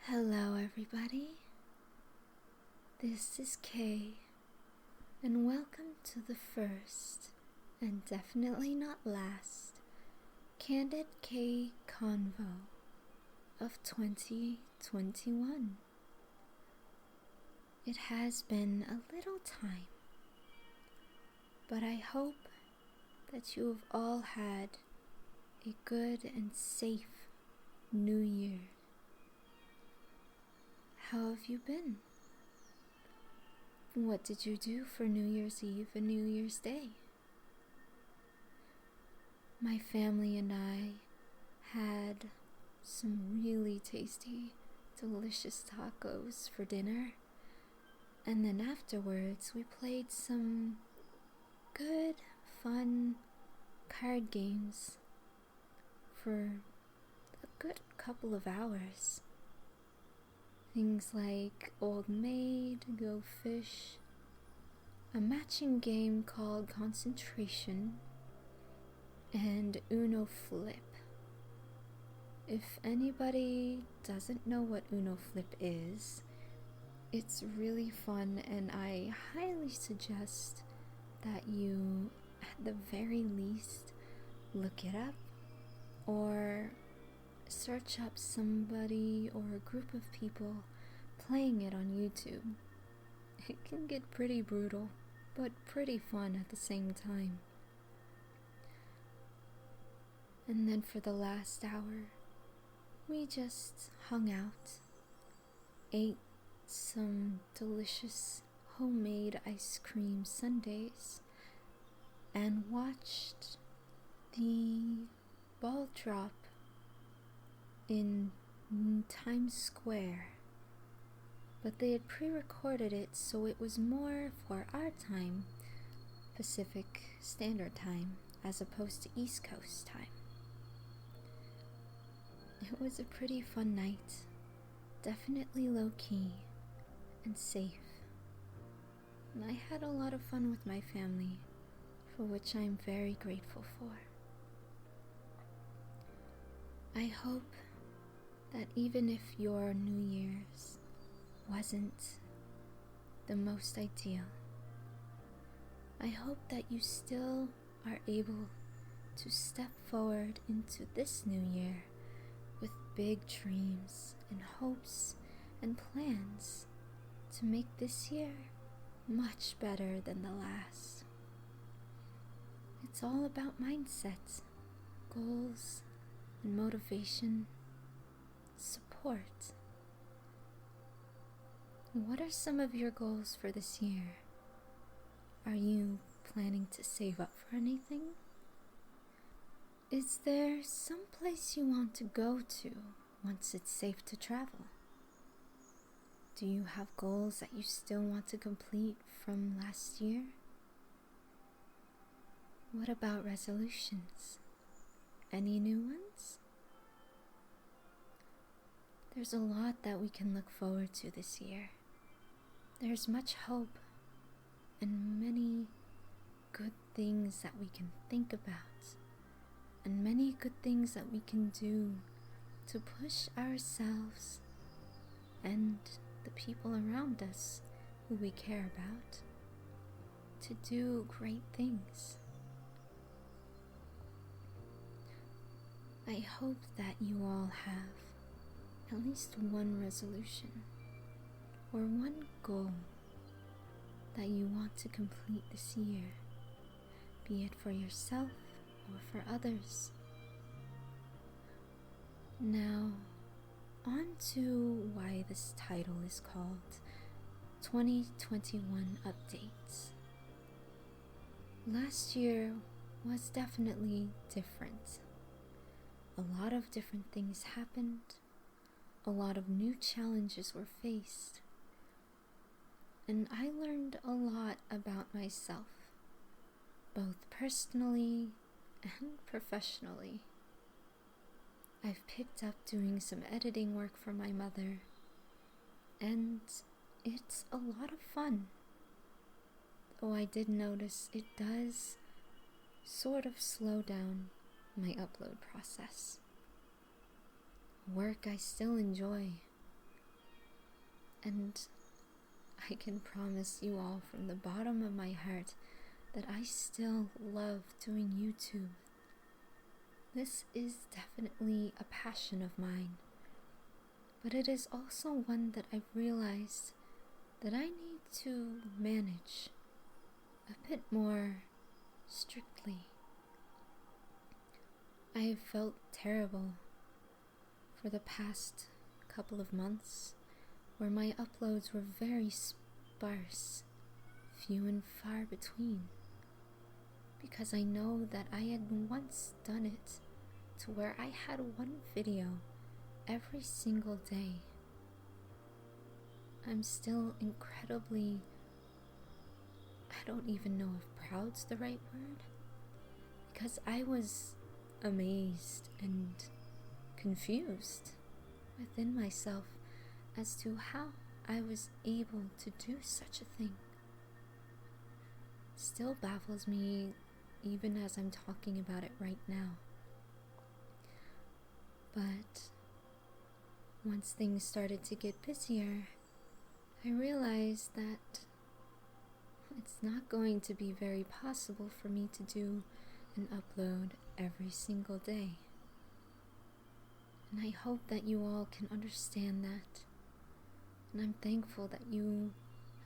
Hello everybody, this is Kay, and welcome to the first, and definitely not last, Candid K Convo of 2021. It has been a little time, but I hope that you have all had a good and safe New Year. How have you been? What did you do for New Year's Eve and New Year's Day? My family and I had some really tasty, delicious tacos for dinner, and then afterwards we played some good, fun card games for a good couple of hours. Things like Old Maid, Go Fish, a matching game called Concentration, and Uno Flip. If anybody doesn't know what Uno Flip is, it's really fun, and I highly suggest that you, at the very least, look it up or search up somebody or a group of people playing it on YouTube. It can get pretty brutal, but pretty fun at the same time. And then for the last hour, we just hung out, ate some delicious homemade ice cream sundaes, and watched the ball drop in Times Square, but they had pre-recorded it so it was more for our time, Pacific Standard Time, as opposed to East Coast time. It was a pretty fun night, definitely low-key and safe, and I had a lot of fun with my family, for which I'm very grateful for. I hope that even if your New Year's wasn't the most ideal, I hope that you still are able to step forward into this new year with big dreams and hopes and plans to make this year much better than the last. It's all about mindset, goals, and motivation, support. What are some of your goals for this year? Are you planning to save up for anything? Is there some place you want to go to once it's safe to travel? Do you have goals that you still want to complete from last year? What about resolutions? Any new ones? There's a lot that we can look forward to this year. There's much hope and many good things that we can think about, and many good things that we can do to push ourselves and the people around us who we care about to do great things. I hope that you all have at least one resolution or one goal that you want to complete this year, be it for yourself or for others. Now, on to why this title is called 2021 Updates. Last year was definitely different. A lot of different things happened. A lot of new challenges were faced. And I learned a lot about myself, both personally and professionally. I've picked up doing some editing work for my mother, and it's a lot of fun. Though I did notice it does sort of slow down my upload process. Work I still enjoy, And I can promise you all from the bottom of my heart that I still love doing YouTube. This is definitely a passion of mine, but it is also one that I've realized that I need to manage a bit more strictly. I have felt terrible for the past couple of months, where my uploads were very sparse, few and far between, because I know that I had once done it to where I had one video every single day. I'm still incredibly, I don't even know if proud's the right word, because I was amazed and confused within myself as to how I was able to do such a thing. Still baffles me even as I'm talking about it right now. But once things started to get busier, I realized that it's not going to be very possible for me to do an upload every single day. And I hope that you all can understand that. And I'm thankful that you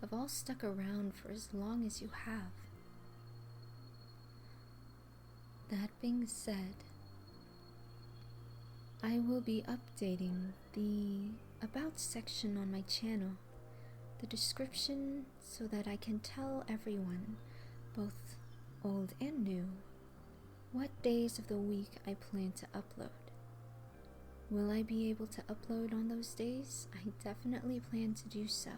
have all stuck around for as long as you have. That being said, I will be updating the About section on my channel, the description, so that I can tell everyone, both old and new, what days of the week I plan to upload. Will I be able to upload on those days? I definitely plan to do so.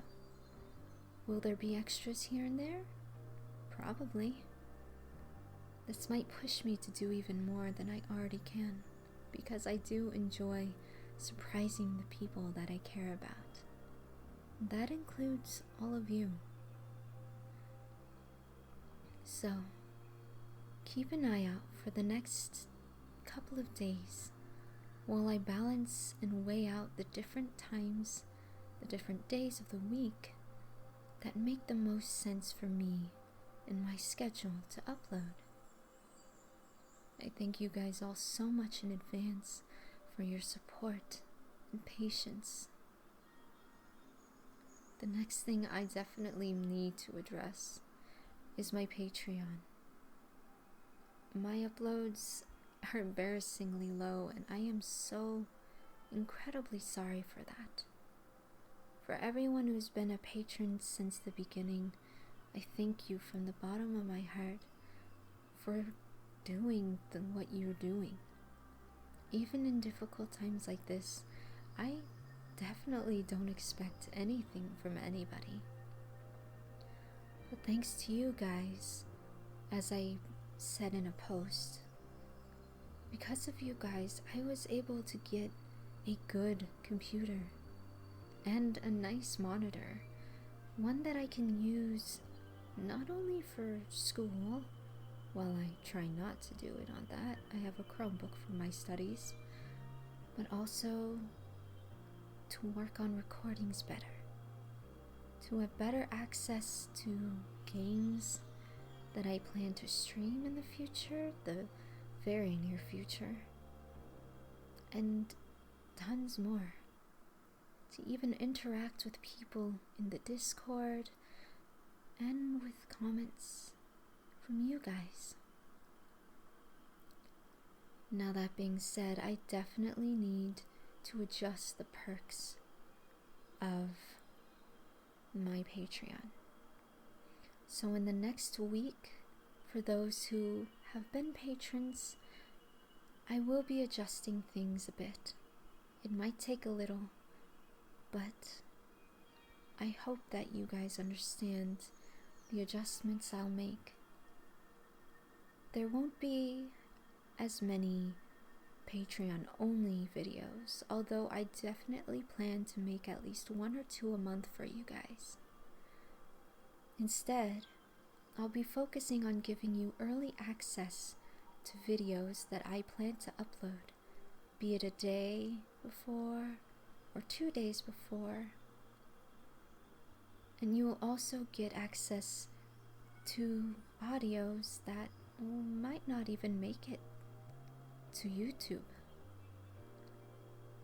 Will there be extras here and there? Probably. This might push me to do even more than I already can, because I do enjoy surprising the people that I care about. That includes all of you. So, keep an eye out for the next couple of days while I balance and weigh out the different times, the different days of the week that make the most sense for me and my schedule to upload. I thank you guys all so much in advance for your support and patience. The next thing I definitely need to address is my Patreon. My uploads are embarrassingly low, and I am so incredibly sorry for that. For everyone who's been a patron since the beginning, I thank you from the bottom of my heart for doing what you're doing. Even in difficult times like this, I definitely don't expect anything from anybody. But thanks to you guys, as I said in a post, because of you guys, I was able to get a good computer and a nice monitor, one that I can use not only for school, while I try not to do it on that, I have a Chromebook for my studies, but also to work on recordings better, to have better access to games that I plan to stream in the future, the very near future, and tons more, to even interact with people in the Discord and with comments from you guys. Now that being said, I definitely need to adjust the perks of my Patreon. So in the next week, for those who have been patrons, I will be adjusting things a bit. It might take a little, but I hope that you guys understand the adjustments I'll make. There won't be as many Patreon only videos, although I definitely plan to make at least 1 or 2 a month for you guys. Instead, I'll be focusing on giving you early access to videos that I plan to upload, be it a day before or 2 days before, And you will also get access to audios that might not even make it to YouTube.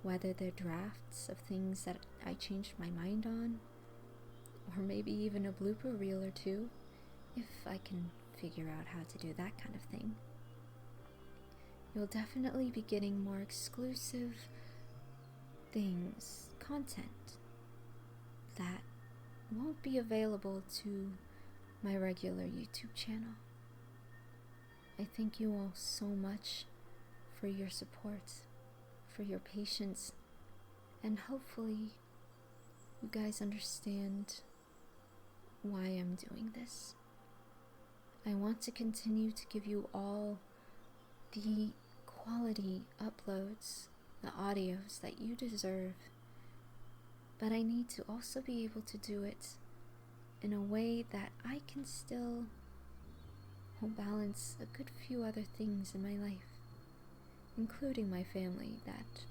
Whether they're drafts of things that I changed my mind on, or maybe even a blooper reel or two, if I can figure out how to do that kind of thing. You'll definitely be getting more exclusive things, content, that won't be available to my regular YouTube channel. I thank you all so much for your support, for your patience, and hopefully you guys understand why I'm doing this. I want to continue to give you all the quality uploads, the audios that you deserve, but I need to also be able to do it in a way that I can still balance a good few other things in my life, including my family that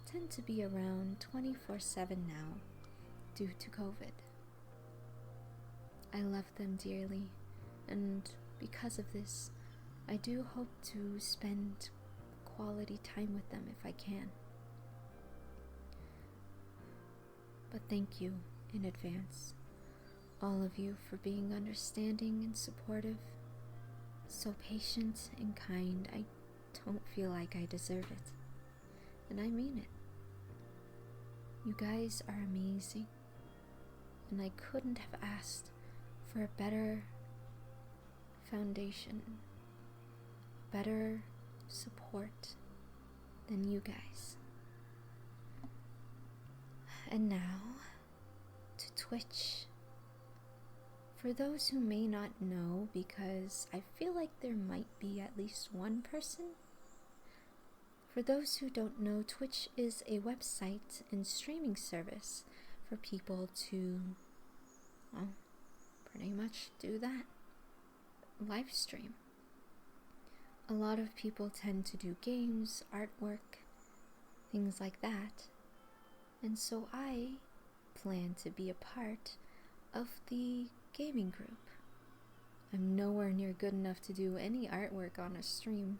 tend to be around 24/7 now due to COVID. I love them dearly, and because of this, I do hope to spend quality time with them if I can. But thank you in advance, all of you, for being understanding and supportive, so patient and kind. I don't feel like I deserve it, and I mean it. You guys are amazing, and I couldn't have asked for a better foundation, better support than you guys. And now to Twitch. For those who may not know, because I feel like there might be at least one person. For those who don't know, Twitch is a website and streaming service for people to, well, pretty much do that. Live stream. A lot of people tend to do games, artwork, things like that. And so I plan to be a part of the gaming group. I'm nowhere near good enough to do any artwork on a stream.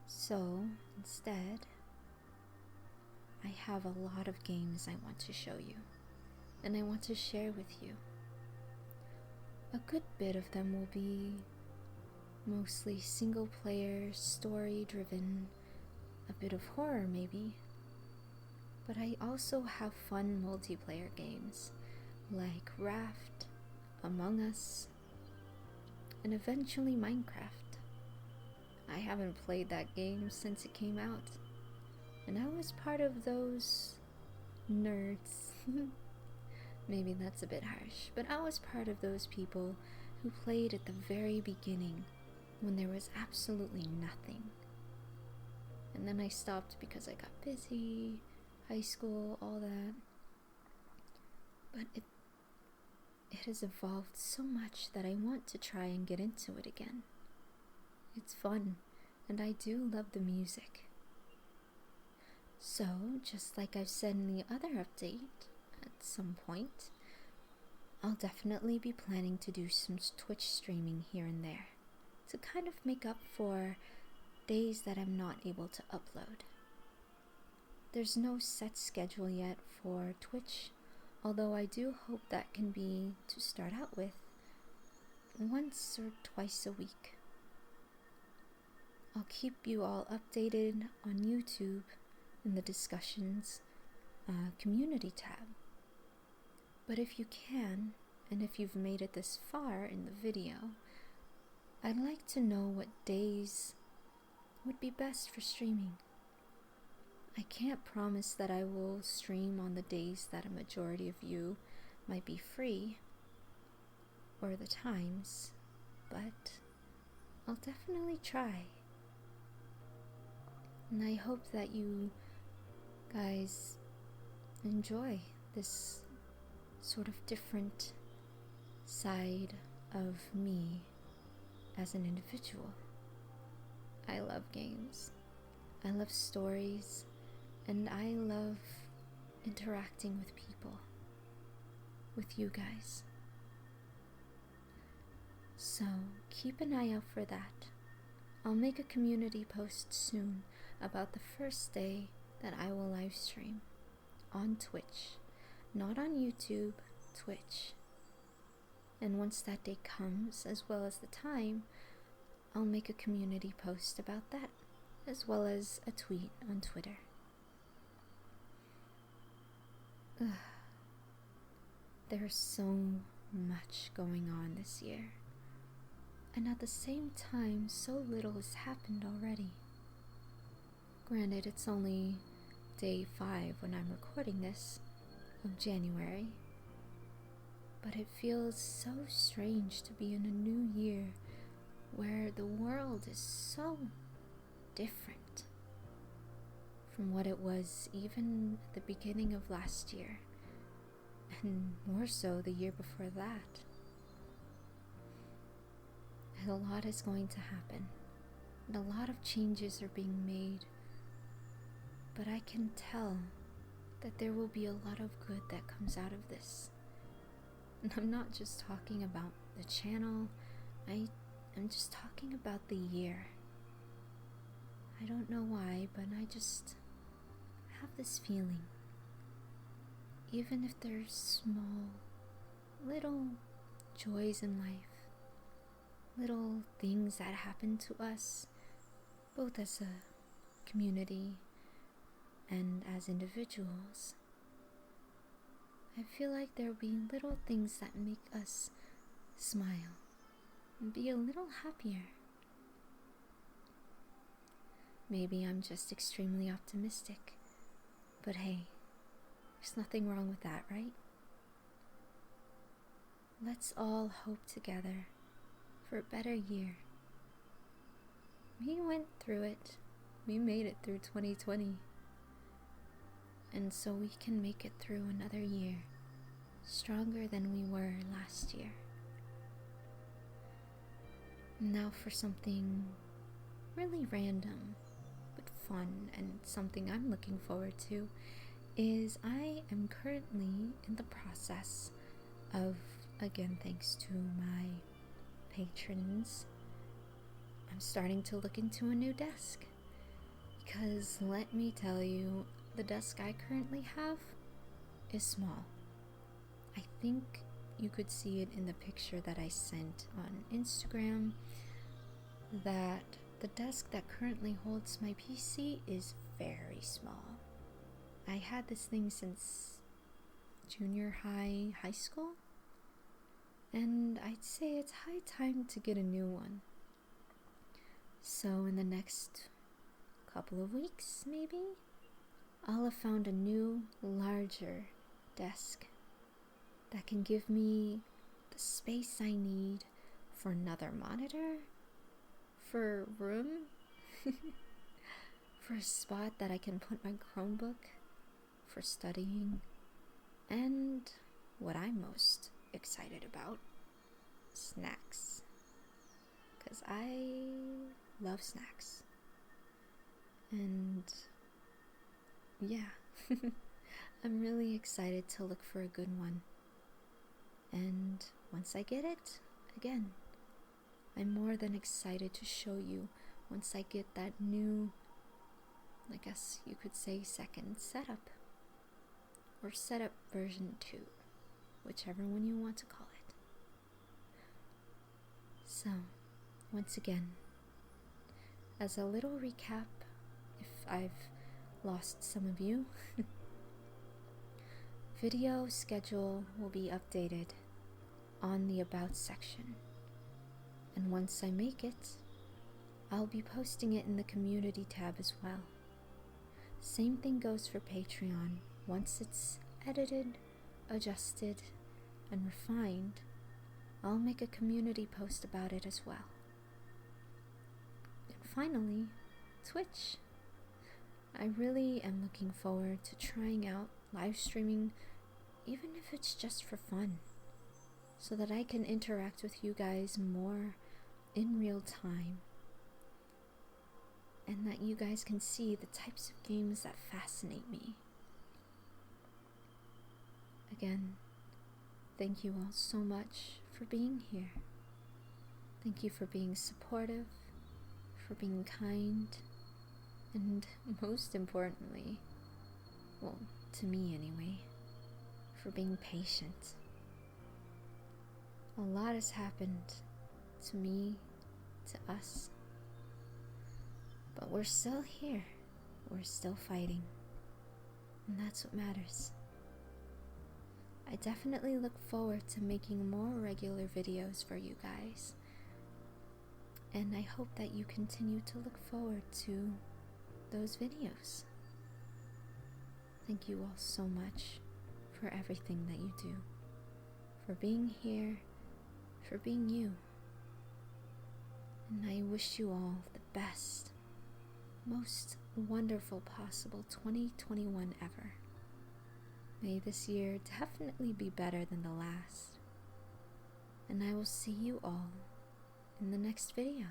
So instead, I have a lot of games I want to show you, and I want to share with you. A good bit of them will be mostly single player, story driven, a bit of horror maybe. But I also have fun multiplayer games like Raft, Among Us, and eventually Minecraft. I haven't played that game since it came out, and I was part of those nerds. Maybe that's a bit harsh, but I was part of those people who played at the very beginning when there was absolutely nothing. And then I stopped because I got busy, high school, all that. But it has evolved so much that I want to try and get into it again. It's fun, and I do love the music. So, just like I've said in the other update, at some point, I'll definitely be planning to do some Twitch streaming here and there to kind of make up for days that I'm not able to upload. There's no set schedule yet for Twitch, although I do hope that can be, to start out with, once or twice a week. I'll keep you all updated on YouTube in the discussions community tab. But if you can, and if you've made it this far in the video, I'd like to know what days would be best for streaming. I can't promise that I will stream on the days that a majority of you might be free, or the times, but I'll definitely try. And I hope that you guys enjoy this sort of different side of me as an individual. I love games, I love stories, and I love interacting with people, with you guys. So keep an eye out for that. I'll make a community post soon about the first day that I will live stream on Twitch, not on YouTube, Twitch. And once that day comes, as well as the time, I'll make a community post about that, as well as a tweet on Twitter. There's so much going on this year, and at the same time, so little has happened already. Granted, it's only day 5 when I'm recording this, of January, but it feels so strange to be in a new year where the world is so different from what it was even at the beginning of last year, and more so the year before that. And a lot is going to happen, and a lot of changes are being made, but I can tell that there will be a lot of good that comes out of this. And I'm not just talking about the channel, I'm just talking about the year. I don't know why, but I just have this feeling. Even if there's small, little joys in life, little things that happen to us, both as a community and as individuals, I feel like there'll be little things that make us smile and be a little happier. Maybe I'm just extremely optimistic, but hey, there's nothing wrong with that, right? Let's all hope together for a better year. We went through it. We made it through 2020. And so we can make it through another year stronger than we were last year. Now for something really random but fun, and something I'm looking forward to, is I am currently in the process of, again thanks to my patrons, I'm starting to look into a new desk. Because let me tell you, the desk I currently have is small. I think you could see it in the picture that I sent on Instagram, that the desk that currently holds my PC is very small. I had this thing since junior high school, and I'd say it's high time to get a new one. So in the next couple of weeks, maybe, I'll have found a new, larger desk that can give me the space I need for another monitor, for room, for a spot that I can put my Chromebook for studying, and what I'm most excited about, snacks. Because I love snacks. And yeah, I'm really excited to look for a good one. And once I get it, again, I'm more than excited to show you once I get that new, I guess you could say, second setup. Or setup version 2, whichever one you want to call it. So, once again, as a little recap, if I've lost some of you, video schedule will be updated on the About section. And once I make it, I'll be posting it in the community tab as well. Same thing goes for Patreon. Once it's edited, adjusted, and refined, I'll make a community post about it as well. And finally, Twitch. I really am looking forward to trying out live streaming, even if it's just for fun, so that I can interact with you guys more in real time, and that you guys can see the types of games that fascinate me. Again, thank you all so much for being here. Thank you for being supportive, for being kind, and most importantly, well, to me anyway, for being patient. A lot has happened to me, to us, but we're still here. We're still fighting, and that's what matters. I definitely look forward to making more regular videos for you guys, and I hope that you continue to look forward to those videos. Thank you all so much for everything that you do, for being here, for being you. And I wish you all the best, most wonderful possible 2021 ever. May this year definitely be better than the last. And I will see you all in the next video.